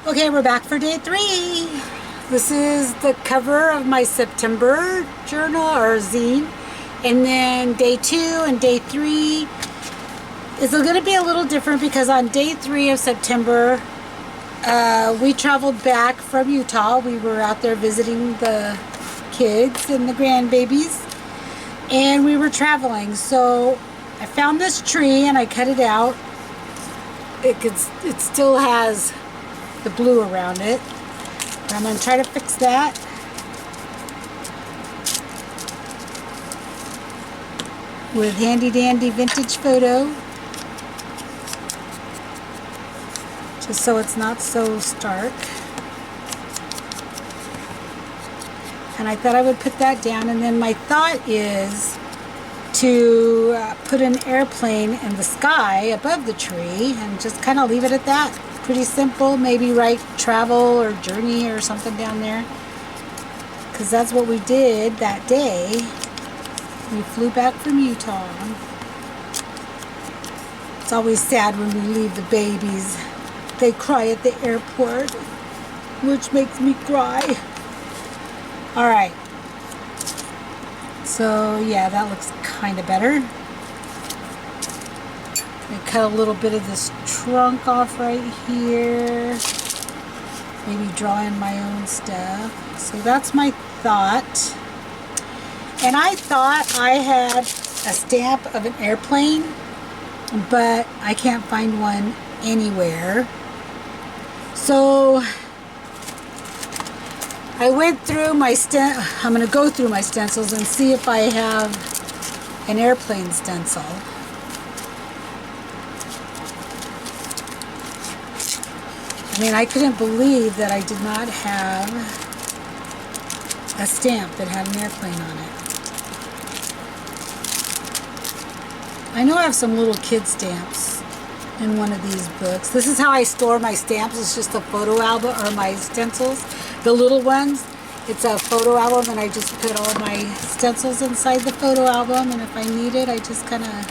Okay, we're back for day 3. This is the cover of my September journal or zine. And then day 2 and day 3 is going to be a little different because on day 3 of September, we traveled back from Utah. We were out there visiting the kids and the grandbabies, and we were traveling. So I found this tree and I cut it out. It still has the blue around it. But I'm going to try to fix that. With handy dandy vintage photo. Just so it's not so stark. And I thought I would put that down, and then my thought is to put an airplane in the sky above the tree and just kind of leave it at that. Pretty simple. Maybe write travel or journey or something down there, because that's what we did that day. We flew back from Utah. It's always sad when we leave the babies. They cry at the airport, which makes me cry. Alright, so yeah, that looks kind of better. I cut a little bit of this trunk off right here. Maybe draw in my own stuff. So that's my thought. And I thought I had a stamp of an airplane, but I can't find one anywhere. So I went through my I'm going to go through my stencils and see if I have an airplane stencil. I mean, I couldn't believe that I did not have a stamp that had an airplane on it. I know I have some little kid stamps in one of these books. This is how I store my stamps. It's just a photo album, or my stencils. The little ones, it's a photo album, and I just put all my stencils inside the photo album, and if I need it, I just kind of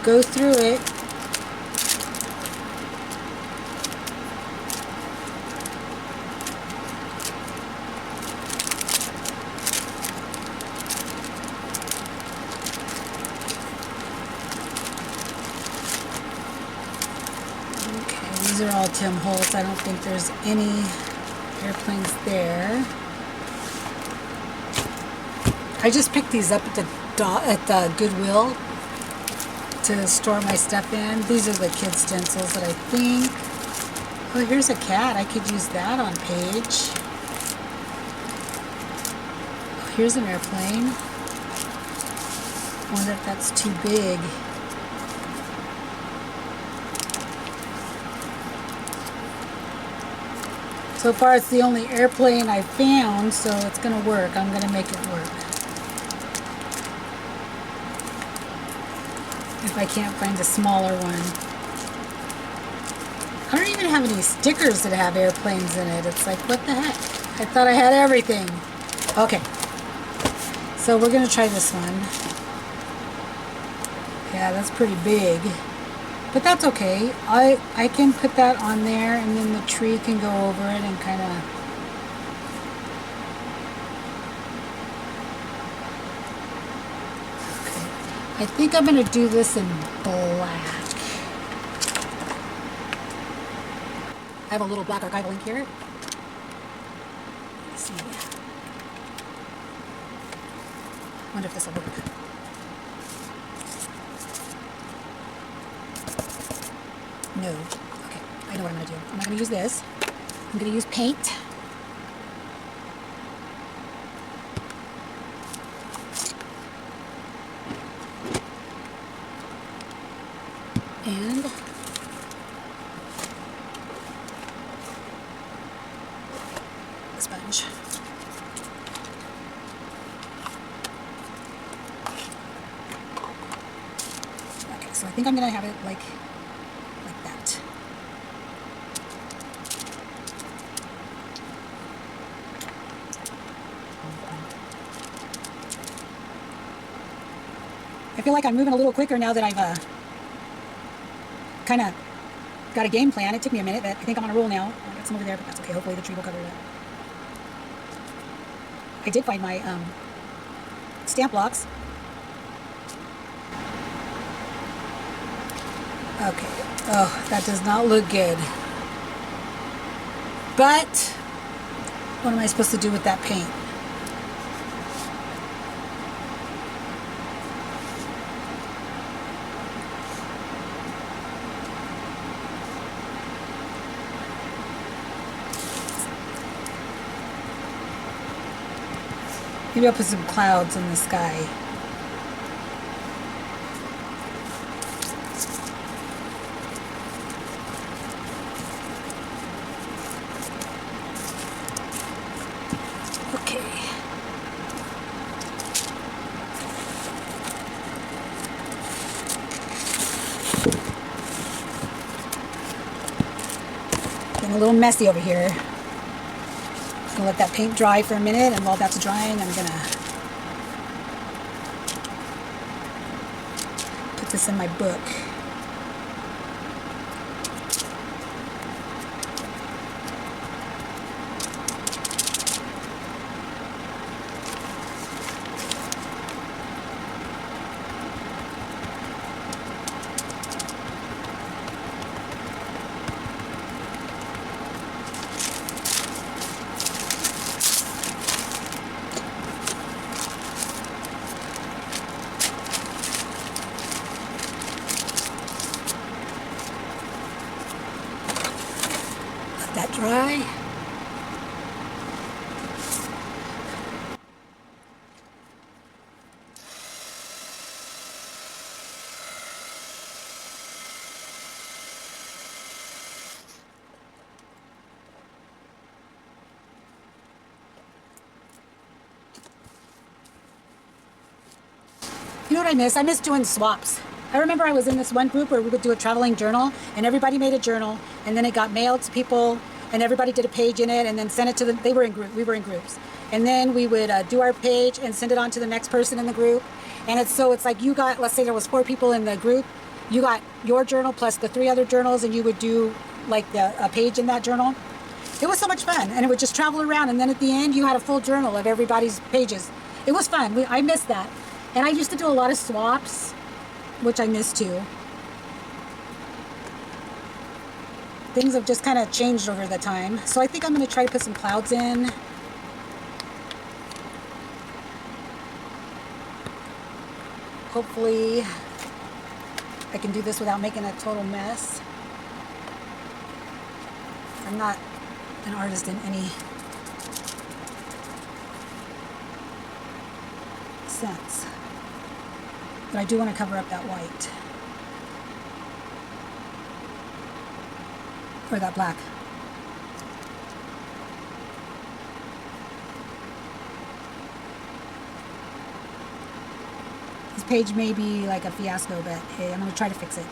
go through it. These are all Tim Holtz. I don't think there's any airplanes there. I just picked these up at the Goodwill to store my stuff in. These are the kid stencils that I think. Oh, here's a cat. I could use that on page. Oh, here's an airplane. I wonder if that's too big. So far, it's the only airplane I found, so it's going to work. I'm going to make it work. If I can't find a smaller one. I don't even have any stickers that have airplanes in it. It's like, what the heck? I thought I had everything. Okay. So we're going to try this one. Yeah, that's pretty big. But that's okay. I can put that on there, and then the tree can go over it and kind of... Okay. I think I'm going to do this in black. I have a little black archival ink here. Let's see. I wonder if this will work. No. Okay, I know what I'm going to do. I'm not going to use this. I'm going to use paint. And a sponge. Okay, so I think I'm going to have it like that. I feel like I'm moving a little quicker now that I've kind of got a game plan. It took me a minute, but I think I'm on a roll now. I got some over there, but that's okay. Hopefully the tree will cover it up. I did find my stamp blocks. Okay. Oh, that does not look good. But what am I supposed to do with that paint? Maybe I'll put some clouds in the sky. Okay. Getting a little messy over here. Gonna let that paint dry for a minute, and while that's drying, I'm gonna put this in my book. That dry. You know what I miss? I miss doing swaps. I remember I was in this one group where we would do a traveling journal, and everybody made a journal, and then it got mailed to people, and everybody did a page in it, and then sent it to them. They were in group. We were in groups, and then we would do our page and send it on to the next person in the group. And it's like you got, let's say there was 4 people in the group, you got your journal plus the 3 other journals, and you would do like a page in that journal. It was so much fun, and it would just travel around, and then at the end you had a full journal of everybody's pages. It was fun. I missed that, and I used to do a lot of swaps, which I miss too. Things have just kind of changed over the time. So I think I'm going to try to put some clouds in. Hopefully I can do this without making a total mess. I'm not an artist in any sense. But I do want to cover up that white. Or that black. This page may be like a fiasco, but hey, I'm going to try to fix it.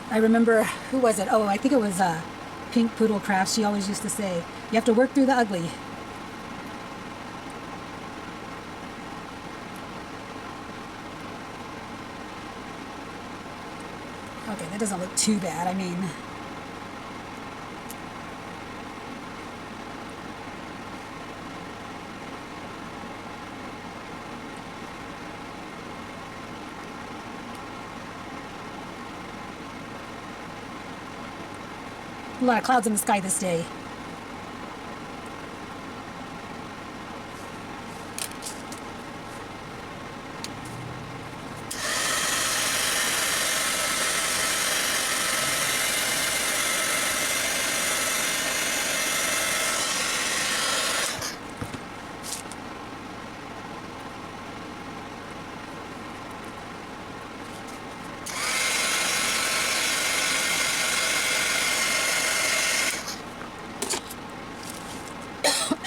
I remember, who was it? Oh, I think it was Pink Poodle Crafts. She always used to say, you have to work through the ugly. Okay, that doesn't look too bad. I mean, a lot of clouds in the sky this day.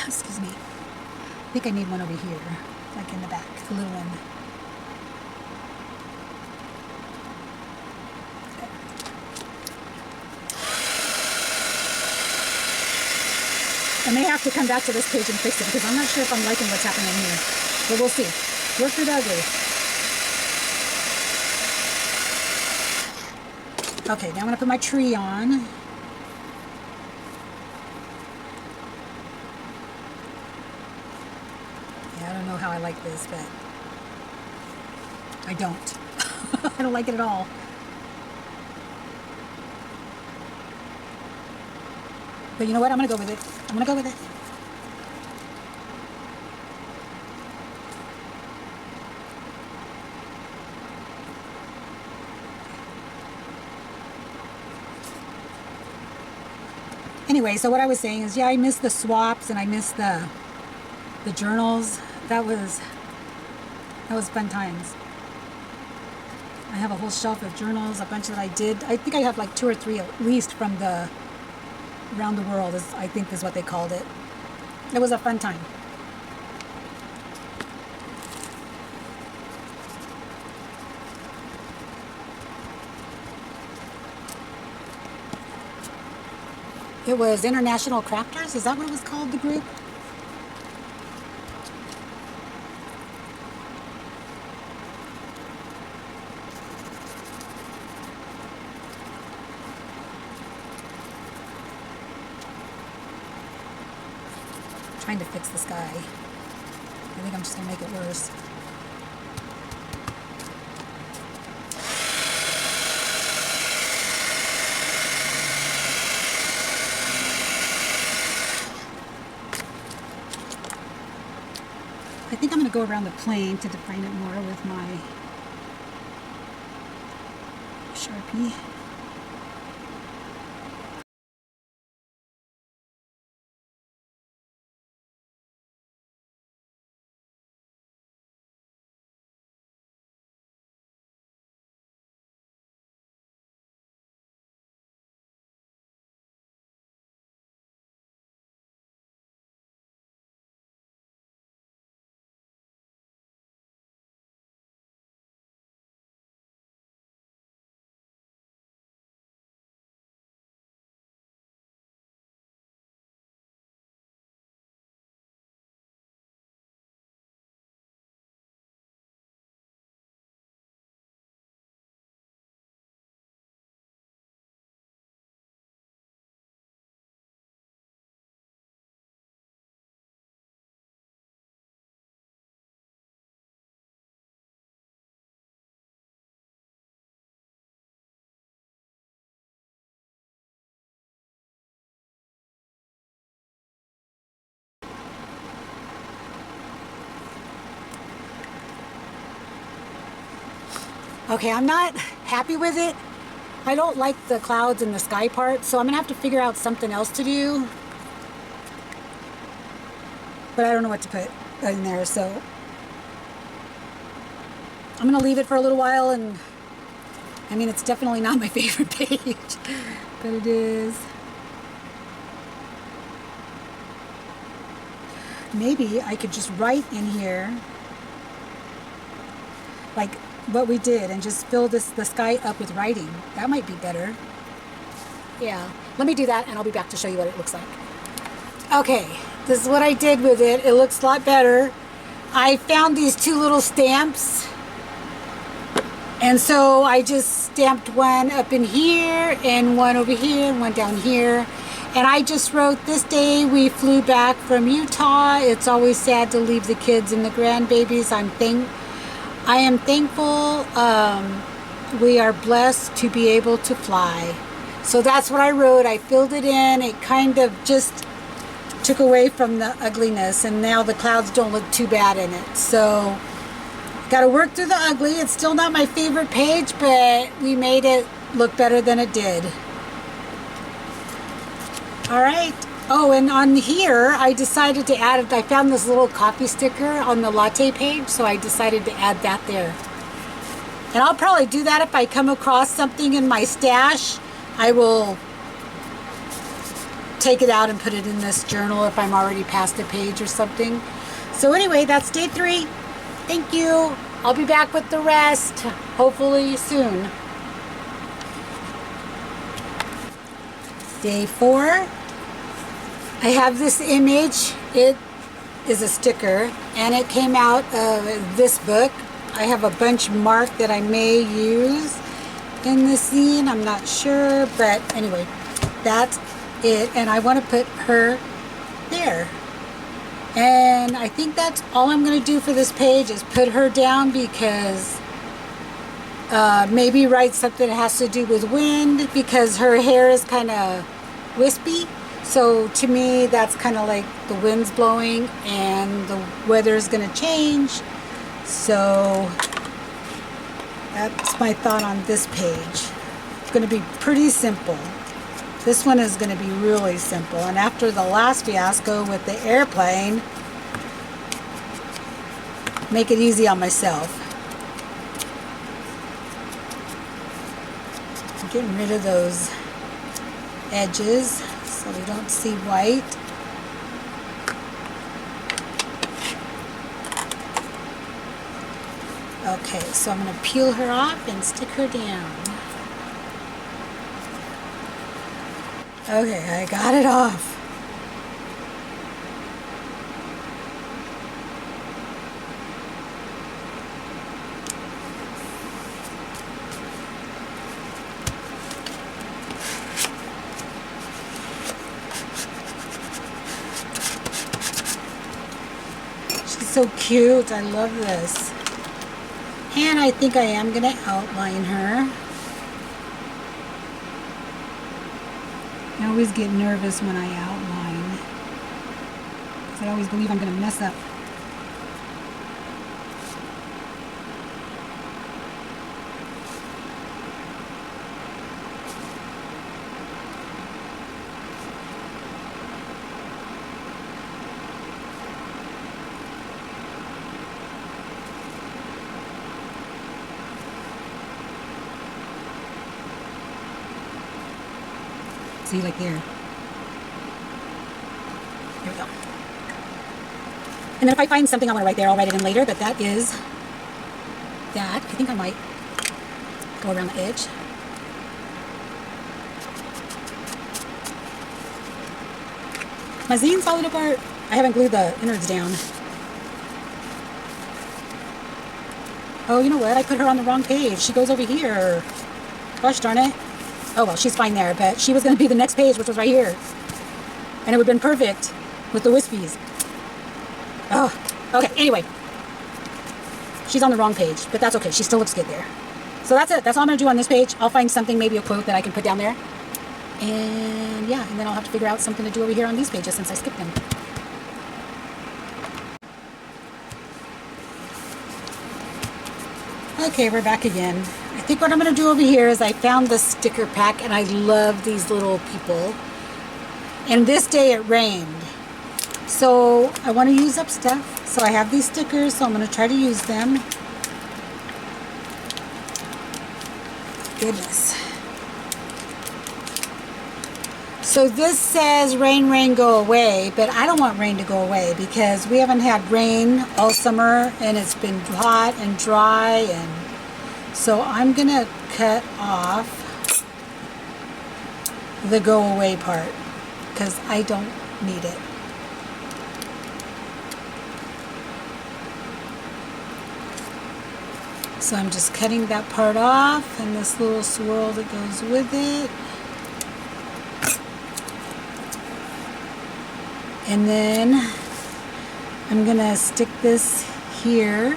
Excuse me. I think I need one over here, like in the back, the little one. I may have to come back to this page and fix it because I'm not sure if I'm liking what's happening here. But we'll see. Work through the ugly. Okay, now I'm going to put my tree on. Yeah, I don't know how I like this, but I don't. I don't like it at all. But you know what? I'm going to go with it. I'm going to go with it. Anyway, so what I was saying is, yeah, I miss the swaps and I miss the journals. That was fun times. I have a whole shelf of journals, a bunch that I did. I think I have like 2 or 3 at least from the around the world, I think is what they called it. It was a fun time. It was International Crafters. Is that what it was called, the group? Trying to fix the sky. I think I'm just going to make it worse. I think I'm going to go around the plane to define it more with my Sharpie. Okay, I'm not happy with it. I don't like the clouds and the sky part, so I'm gonna have to figure out something else to do. But I don't know what to put in there, so I'm gonna leave it for a little while. And I mean, it's definitely not my favorite page, but it is. Maybe I could just write in here like what we did and just fill the sky up with writing. That might be better. Yeah, let me do that and I'll be back to show you what it looks like. Okay, this is what I did with it. It looks a lot better. I found these 2 little stamps, and so I just stamped one up in here and one over here and one down here. And I just wrote, this day we flew back from Utah. It's always sad to leave the kids and the grandbabies. I am thankful we are blessed to be able to fly. So that's what I wrote. I filled it in. It kind of just took away from the ugliness, and now the clouds don't look too bad in it. So got to work through the ugly. It's still not my favorite page, but we made it look better than it did. All right. Oh, and on here, I decided to add it. I found this little coffee sticker on the latte page, so I decided to add that there. And I'll probably do that if I come across something in my stash. I will take it out and put it in this journal if I'm already past a page or something. So anyway, that's day 3. Thank you. I'll be back with the rest, hopefully soon. Day 4. I have this image. It is a sticker, and it came out of this book. I have a bunch marked that I may use in this zine. I'm not sure, but anyway, that's it. And I want to put her there. And I think that's all I'm going to do for this page is put her down, because maybe write something that has to do with wind, because her hair is kind of wispy. So to me, that's kind of like the wind's blowing and the weather is going to change. So that's my thought on this page. It's going to be pretty simple. This one is going to be really simple. And after the last fiasco with the airplane, make it easy on myself. I'm getting rid of those edges so we don't see white. Okay, so I'm going to peel her off and stick her down. Okay, I got it off. She's so cute. I love this. And I think I am going to outline her. I always get nervous when I outline, because I always believe I'm going to mess up. See, like there. There we go. And then if I find something I want to write there, I'll write it in later, but that is that. I think I might go around the edge. My zine's falling apart. I haven't glued the innards down. Oh, you know what? I put her on the wrong page. She goes over here. Gosh darn it. Oh well, she's fine there, but she was going to be the next page, which was right here. And it would have been perfect with the wispies. Oh, okay, anyway. She's on the wrong page, but that's okay. She still looks good there. So that's it. That's all I'm going to do on this page. I'll find something, maybe a quote that I can put down there. And yeah, and then I'll have to figure out something to do over here on these pages since I skipped them. Okay, we're back again. I think what I'm going to do over here is I found this sticker pack, and I love these little people. And this day it rained. So I want to use up stuff. So I have these stickers, so I'm going to try to use them. Goodness. So this says rain, rain, go away, but I don't want rain to go away because we haven't had rain all summer and it's been hot and dry, and so I'm gonna cut off the go away part because I don't need it. So I'm just cutting that part off and this little swirl that goes with it. And then I'm gonna stick this here.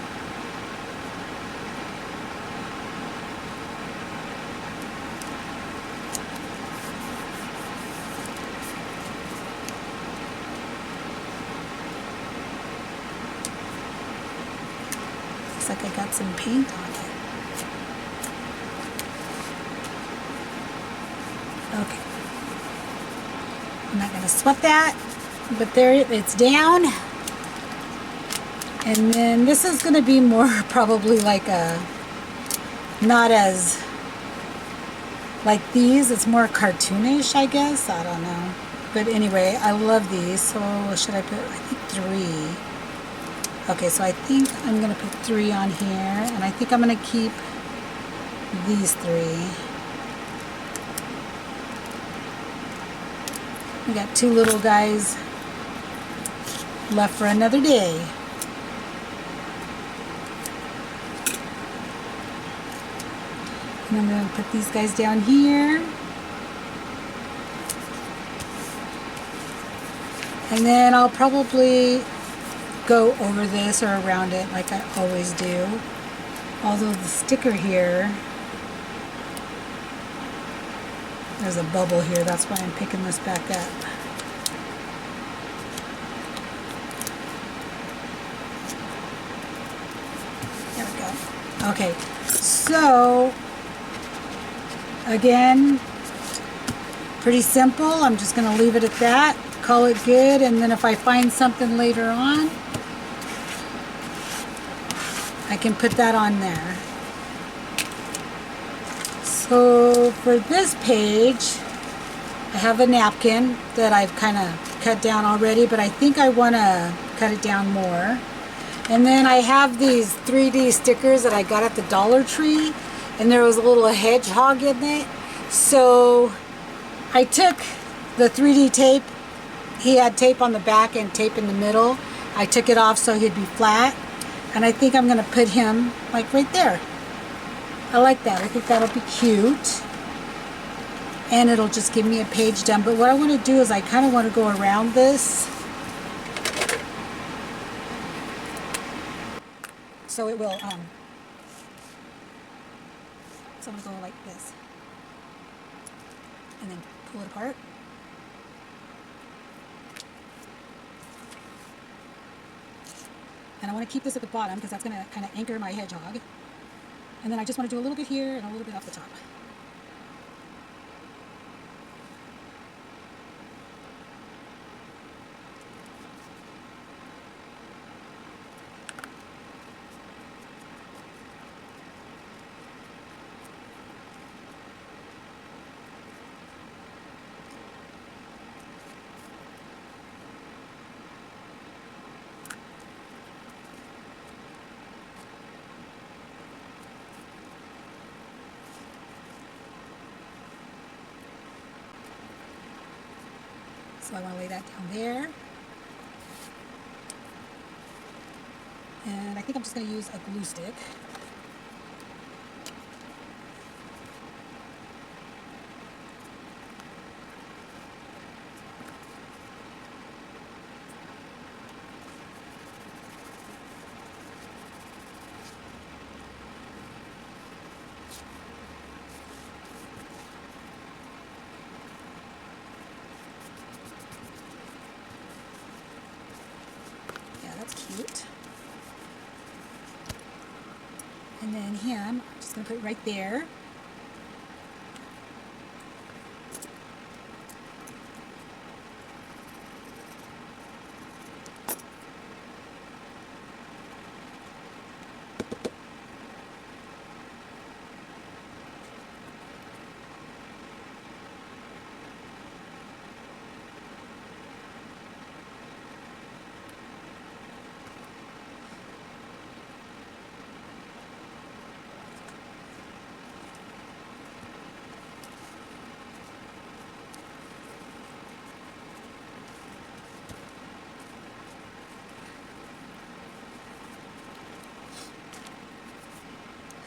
Looks like I got some paint on it. Okay. I'm not gonna sweat that. But there, it's down. And then this is going to be more probably like a, not as like these. It's more cartoonish, I guess. I don't know. But anyway, I love these. So should I put, I think 3. Okay, so I think I'm going to put 3 on here. And I think I'm going to keep these 3. We got 2 little guys left for another day. And I'm going to put these guys down here. And then I'll probably go over this or around it like I always do. Although the sticker here, there's a bubble here, that's why I'm picking this back up. There we go. Okay, so again, pretty simple. I'm just going to leave it at that, call it good, and then if I find something later on, I can put that on there. So for this page, I have a napkin that I've kind of cut down already, but I think I want to cut it down more. And then I have these 3D stickers that I got at the Dollar Tree, and there was a little hedgehog in it. So I took the 3D tape. He had tape on the back and tape in the middle. I took it off so he'd be flat. And I think I'm going to put him like right there. I like that. I think that'll be cute. And it'll just give me a page done. But what I want to do is I kind of want to go around this. So it will, so I'm going to go like this. And then pull it apart. And I want to keep this at the bottom because that's going to kind of anchor my hedgehog. And then I just want to do a little bit here and a little bit off the top. So I want to lay that down there. And I think I'm just going to use a glue stick. Cute. And then him, I'm just going to put it right there.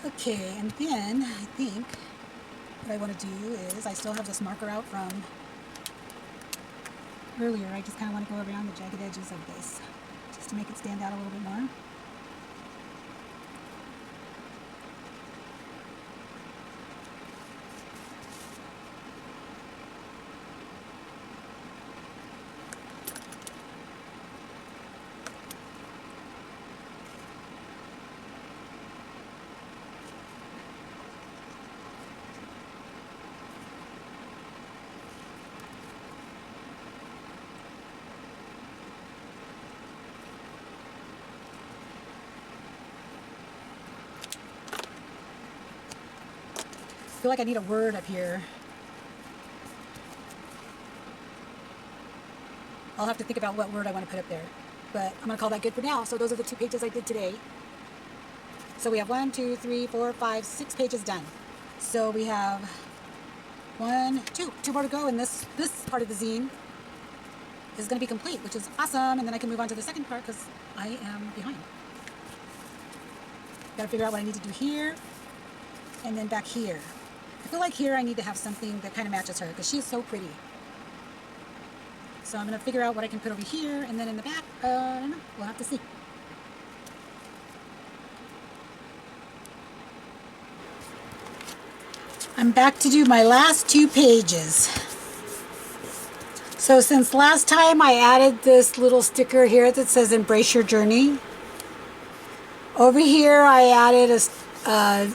Okay, and then I think what I want to do is I still have this marker out from earlier. I just kind of want to go around the jagged edges of this just to make it stand out a little bit more. I feel like I need a word up here. I'll have to think about what word I want to put up there. But I'm going to call that good for now. So those are the 2 pages I did today. So we have 1, 2, 3, 4, 5, 6 pages done. So we have 1, 2 more to go in this part of the zine. is going to be complete, which is awesome. And then I can move on to the second part because I am behind. Got to figure out what I need to do here and then back here. I feel like here I need to have something that kind of matches her because she's so pretty. So I'm going to figure out what I can put over here, and then in the back, I don't know, we'll have to see. I'm back to do my last 2 pages. So since last time I added this little sticker here that says embrace your journey. Over here I added a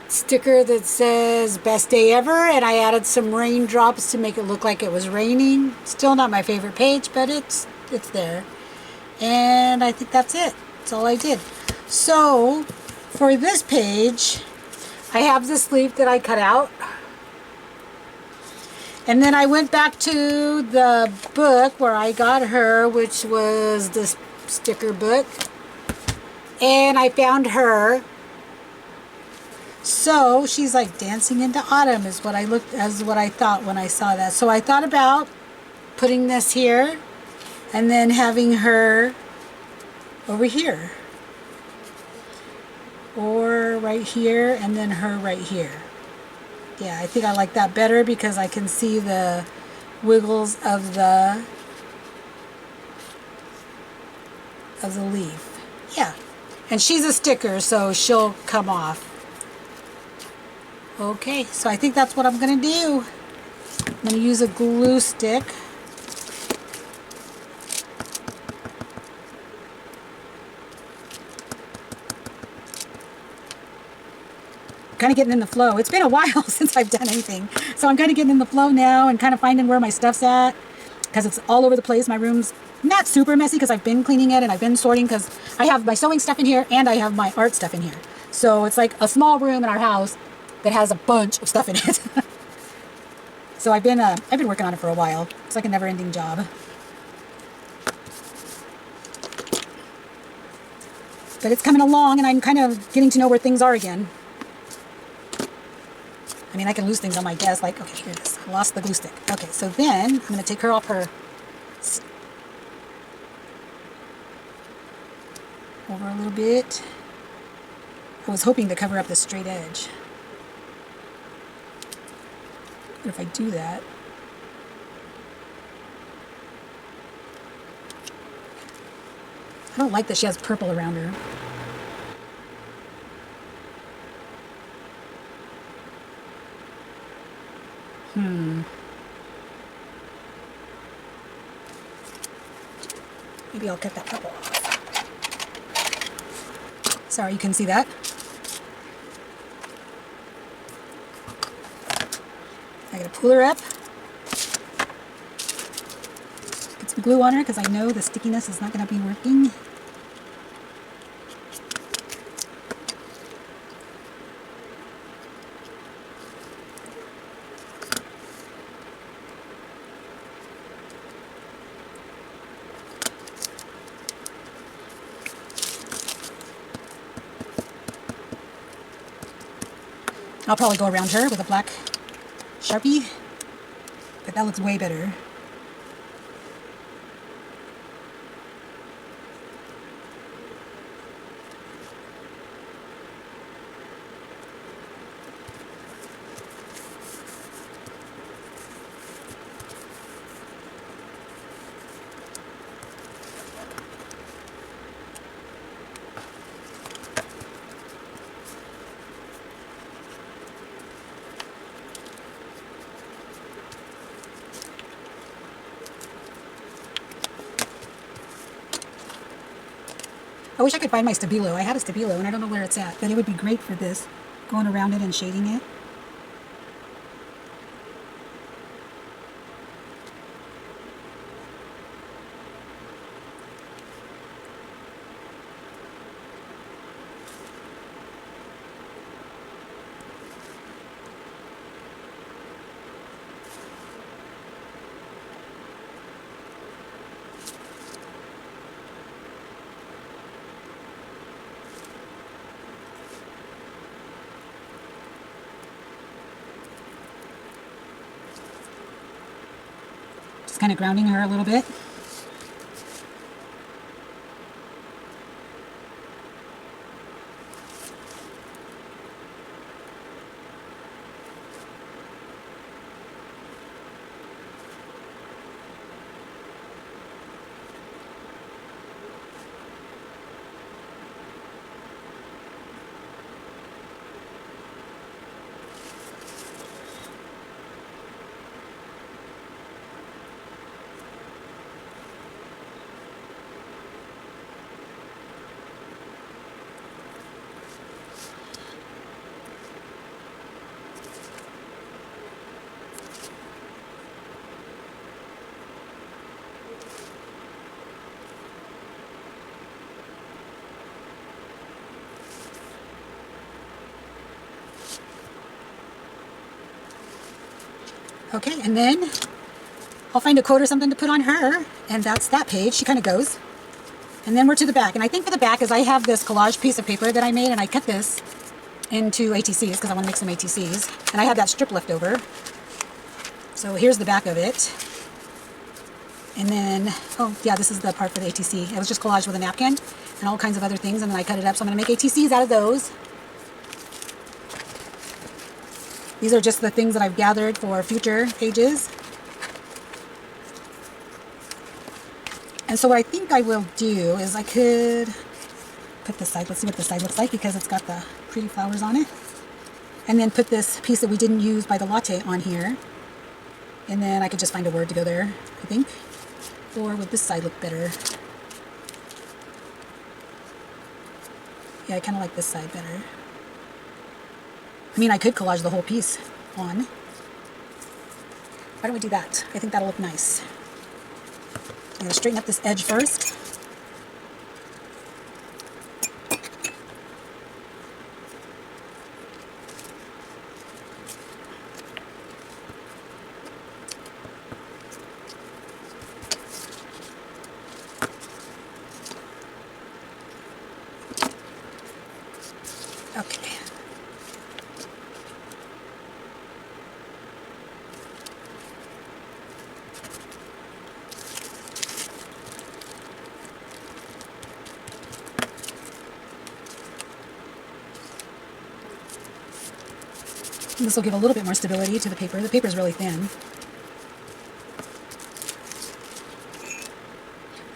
sticker that says best day ever, and I added some raindrops to make it look like it was raining. Still not my favorite page, but it's there. And I think that's it. That's all I did. So for this page, I have this leaf that I cut out. And then I went back to the book where I got her, which was this sticker book. And I found her. So she's like dancing into autumn is what I thought when I saw that. So I thought about putting this here and then having her over here. Or right here and then her right here. Yeah, I think I like that better because I can see the wiggles of the leaf. Yeah. And she's a sticker, so she'll come off. Okay, so I think that's what I'm going to do. I'm going to use a glue stick. Kind of getting in the flow. It's been a while since I've done anything. So I'm kind of getting in the flow now and kind of finding where my stuff's at. Because it's all over the place. My room's not super messy because I've been cleaning it and I've been sorting because I have my sewing stuff in here and I have my art stuff in here. So it's like a small room in our house that has a bunch of stuff in it. So I've been working on it for a while. It's like a never-ending job. But it's coming along and I'm kind of getting to know where things are again. I mean, I can lose things on my desk, like, okay, here it is. I lost the glue stick. Okay, so then I'm going to take her off her over a little bit. I was hoping to cover up the straight edge. But if I do that, I don't like that she has purple around her. Maybe I'll cut that purple off. Sorry, you can see that. I gotta pull her up. Get some glue on her because I know the stickiness is not gonna be working. I'll probably go around her with a black Sharpie, but that looks way better. I wish I could find my Stabilo. I had a Stabilo and I don't know where it's at, but it would be great for this, going around it and shading it. Just kind of grounding her a little bit. Okay, and then I'll find a quote or something to put on her, and that's that page. She kind of goes. And then we're to the back. And I think for the back is I have this collage piece of paper that I made, and I cut this into ATCs because I want to make some ATCs. And I had that strip left over. So here's the back of it. And then, oh yeah, this is the part for the ATC. It was just collaged with a napkin and all kinds of other things, and then I cut it up. So I'm going to make ATCs out of those. These are just the things that I've gathered for future pages. And so what I think I will do is I could put this side. Let's see what this side looks like because it's got the pretty flowers on it. And then put this piece that we didn't use by the latte on here. And then I could just find a word to go there, I think. Or would this side look better? Yeah, I kind of like this side better. I mean, I could collage the whole piece on. Why don't we do that? I think that'll look nice. I'm going to straighten up this edge first. Okay. This will give a little bit more stability to the paper. The paper is really thin.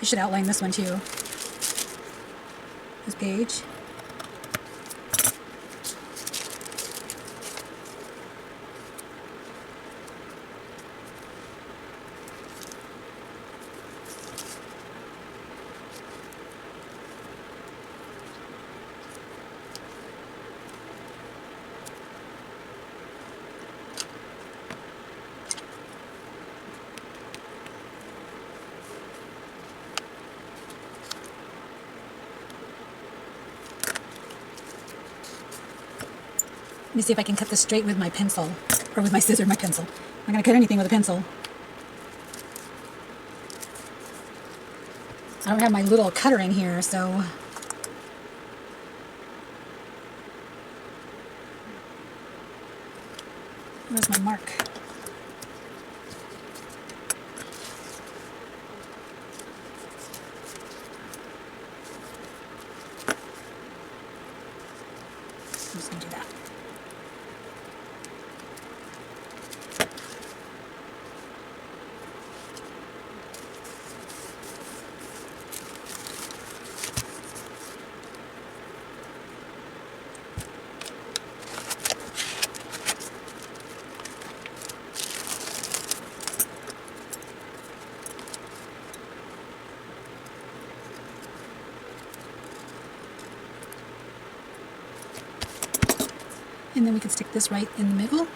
I should outline this one too. This page. Let me see if I can cut this straight with my pencil, or with my scissor, my pencil. I'm not going to cut anything with a pencil. I don't have my little cutter in here, so... Where's my mark? I'm just going to do that. And then we can stick this right in the middle.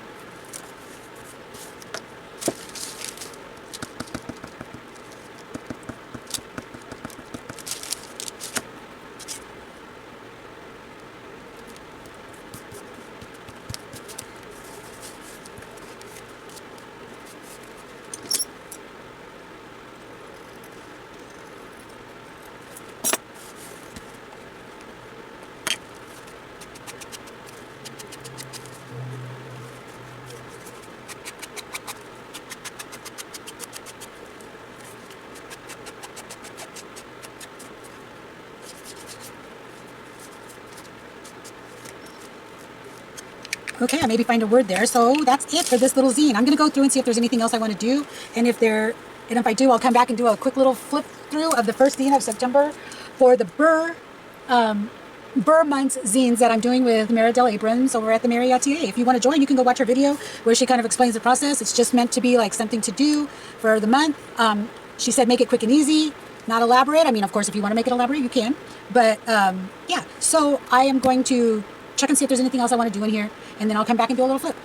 Okay, I maybe find a word there. So that's it for this little zine. I'm going to go through and see if there's anything else I want to do. And if I do, I'll come back and do a quick little flip through of the first zine of September for the BER month's zines that I'm doing with Meridell Abrams over at the Marriottier. If you want to join, you can go watch her video where she kind of explains the process. It's just meant to be like something to do for the month. She said make it quick and easy, not elaborate. I mean, of course, if you want to make it elaborate, you can. But yeah, so I am going to check and see if there's anything else I want to do in here, and then I'll come back and do a little flip.